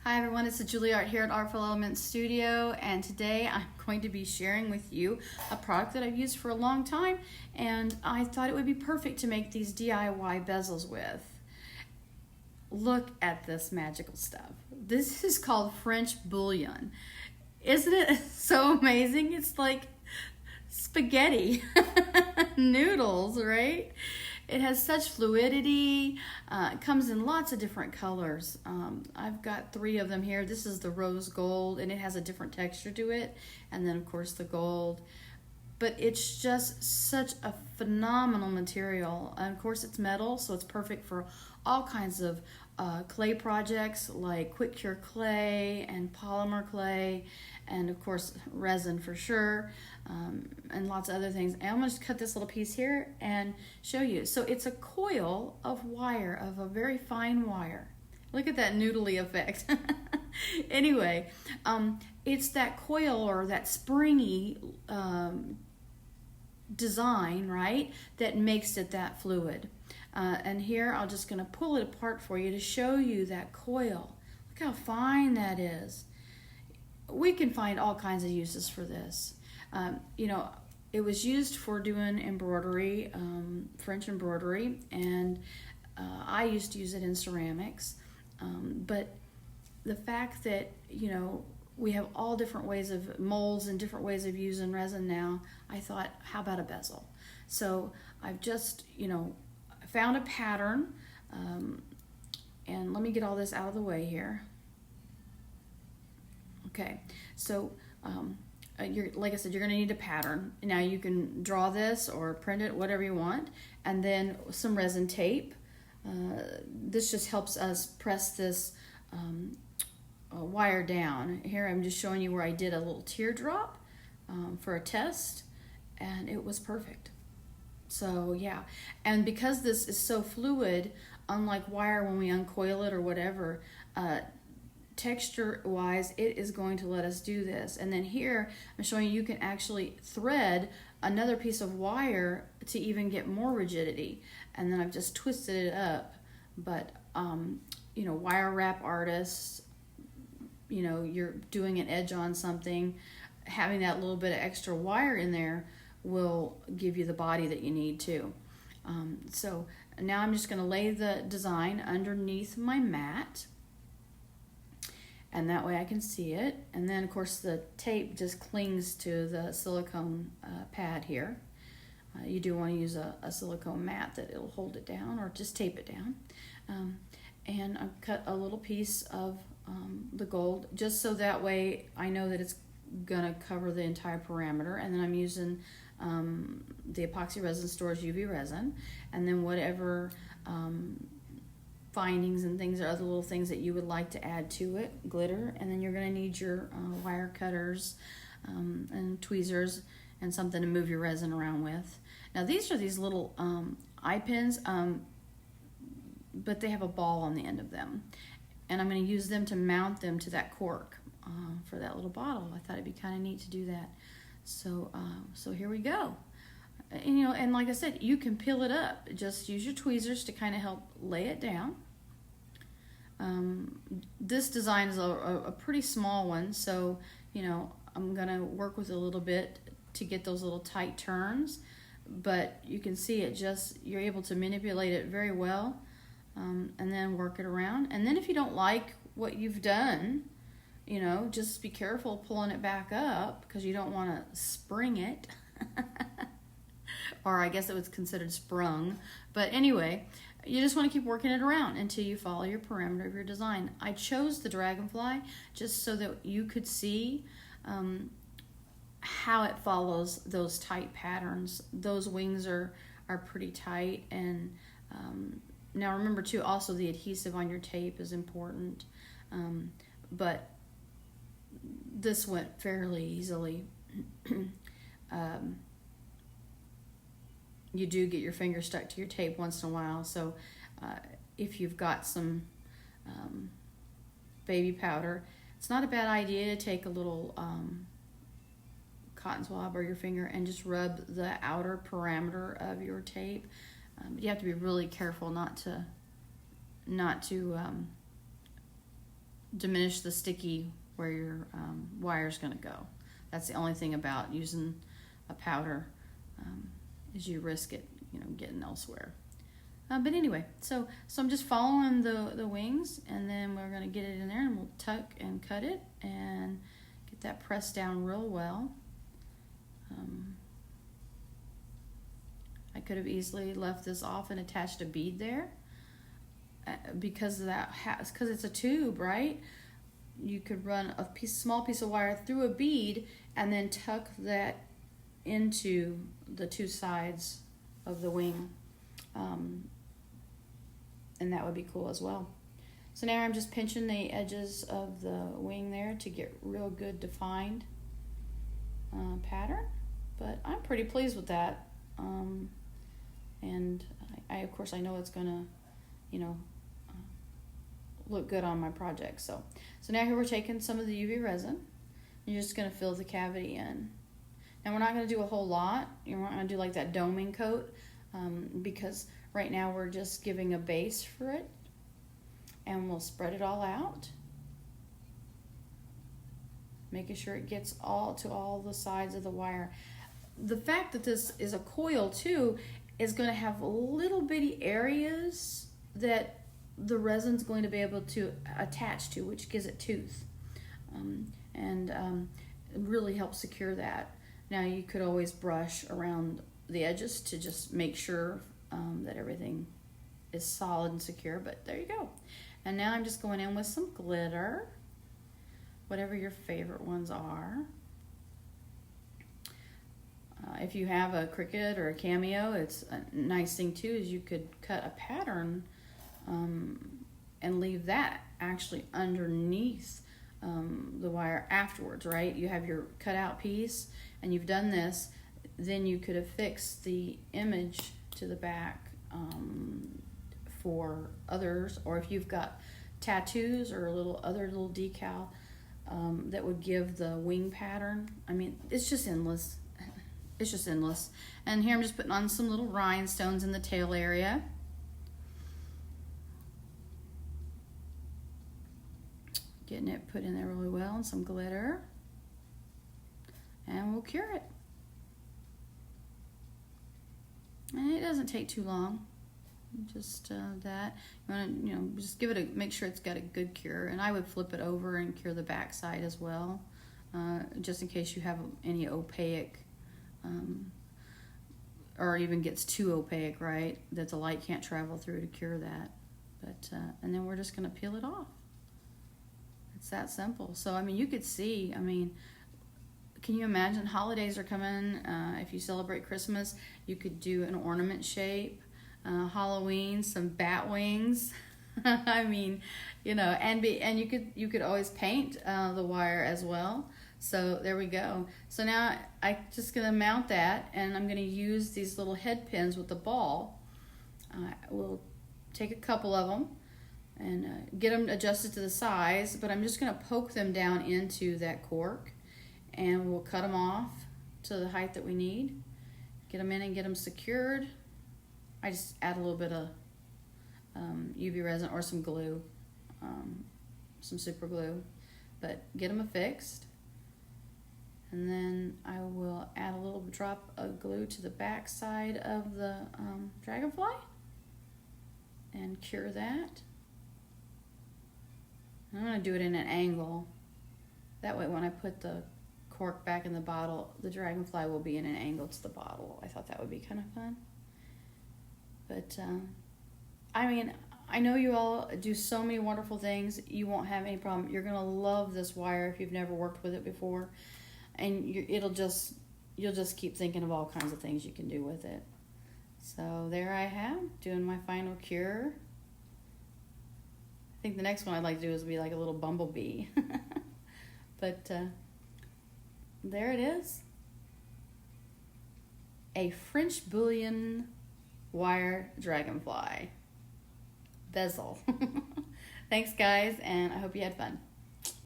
Hi everyone, it's Juilliard here at Artful Elements Studio, and today I'm going to be sharing with you a product that I've used for a long time, and I thought it would be perfect to make these DIY bezels with. Look at this magical stuff. This is called French Bullion. Isn't it so amazing? It's like spaghetti noodles, right? It has such fluidity. It comes in lots of different colors. I've got 3 of them here. This is the rose gold, and it has a different texture to it. And then, of course, the gold. But it's just such a phenomenal material. And, of course, it's metal, so it's perfect for all kinds of clay projects like quick cure clay and polymer clay, and of course resin for sure, and lots of other things. And I'm going to cut this little piece here and show you. So it's a coil of wire, of a very fine wire. Look at that noodly effect. Anyway, it's that coil or that springy design, right, that makes it that fluid. And here I'm just going to pull it apart for you to show you that coil. Look how fine that is. We can find all kinds of uses for this. It was used for doing embroidery, French embroidery, and I used to use it in ceramics. But the fact that, we have all different ways of molds and different ways of using resin now, I thought, how about a bezel? So I've just, found a pattern, and let me get all this out of the way here. Okay, so like I said, you're going to need a pattern. Now you can draw this or print it, whatever you want, and then some resin tape. This just helps us press this wire down. Here I'm just showing you where I did a little teardrop for a test, and it was perfect. So yeah, and because this is so fluid, unlike wire when we uncoil it or whatever, texture wise it is going to let us do this. And then here I'm showing you can actually thread another piece of wire to even get more rigidity, and then I've just twisted it up. But wire wrap artists, you're doing an edge on something, having that little bit of extra wire in there will give you the body that you need too. So now I'm just going to lay the design underneath my mat, and that way I can see it. And then of course the tape just clings to the silicone pad here. You do want to use a silicone mat that it'll hold it down, or just tape it down. And I've cut a little piece of the gold, just so that way I know that it's gonna cover the entire parameter. And then I'm using the epoxy resin store's UV resin, and then whatever findings and things or other little things that you would like to add to it, glitter. And then you're going to need your wire cutters and tweezers and something to move your resin around with. Now these are these little eye pins, but they have a ball on the end of them, and I'm going to use them to mount them to that cork for that little bottle. I thought it'd be kind of neat to do that. So here we go. And like I said, you can peel it up. Just use your tweezers to kind of help lay it down. This design is a pretty small one, so I'm gonna work with it a little bit to get those little tight turns. But you can see it you're able to manipulate it very well, and then work it around. And then if you don't like what you've done, just be careful pulling it back up, because you don't want to spring it. Or I guess it was considered sprung. But anyway, you just want to keep working it around until you follow your parameter of your design. I chose the dragonfly just so that you could see how it follows those tight patterns. Those wings are pretty tight. And now remember too, also the adhesive on your tape is important. But this went fairly easily. You do get your finger stuck to your tape once in a while, so if you've got some baby powder, it's not a bad idea to take a little cotton swab or your finger and just rub the outer parameter of your tape. But you have to be really careful not to diminish the sticky where your wire is going to go. That's the only thing about using a powder, is you risk it, getting elsewhere. But anyway, so I'm just following the wings, and then we're going to get it in there, and we'll tuck and cut it and get that pressed down real well. I could have easily left this off and attached a bead there, because of that, because it's a tube, right? You could run a small piece of wire through a bead and then tuck that into the two sides of the wing, and that would be cool as well. So now I'm just pinching the edges of the wing there to get real good defined pattern, but I'm pretty pleased with that, and I of course I know it's gonna look good on my project. So now here we're taking some of the UV resin. You're just going to fill the cavity in. Now we're not going to do a whole lot. You're not going to do like that doming coat, because right now we're just giving a base for it, and we'll spread it all out, making sure it gets all to all the sides of the wire. The fact that this is a coil too is going to have little bitty areas that the resin's going to be able to attach to, which gives it tooth, and it really helps secure that. Now you could always brush around the edges to just make sure that everything is solid and secure, but there you go. And now I'm just going in with some glitter, whatever your favorite ones are. If you have a Cricut or a Cameo, it's a nice thing too, is you could cut a pattern and leave that actually underneath the wire afterwards, right? You have your cutout piece and you've done this, then you could affix the image to the back for others, or if you've got tattoos or other little decal that would give the wing pattern. I mean, it's just endless. It's just endless. And here I'm just putting on some little rhinestones in the tail area. Getting it put in there really well, and some glitter. And we'll cure it. And it doesn't take too long. Just that. You want to, just give it make sure it's got a good cure. And I would flip it over and cure the back side as well, just in case you have any opaque, or even gets too opaque, right? That the light can't travel through to cure that. But and then we're just going to peel it off. It's that simple. So I mean, you could see. I mean, can you imagine? Holidays are coming. If you celebrate Christmas, you could do an ornament shape. Halloween, some bat wings. I mean, and you could always paint the wire as well. So there we go. So now I'm just gonna mount that, and I'm gonna use these little head pins with the ball. We'll take a couple of them and get them adjusted to the size, but I'm just gonna poke them down into that cork, and we'll cut them off to the height that we need. Get them in and get them secured. I just add a little bit of UV resin or some glue, some super glue, but get them affixed. And then I will add a little drop of glue to the back side of the dragonfly and cure that. I'm going to do it in an angle. That way when I put the cork back in the bottle, the dragonfly will be in an angle to the bottle. I thought that would be kind of fun. But, I mean, I know you all do so many wonderful things. You won't have any problem. You're going to love this wire if you've never worked with it before. And you'll just keep thinking of all kinds of things you can do with it. So there I have, doing my final cure. I think the next one I'd like to do is be like a little bumblebee. But there it is. A French Bullion wire dragonfly. Bezel. Thanks guys, and I hope you had fun.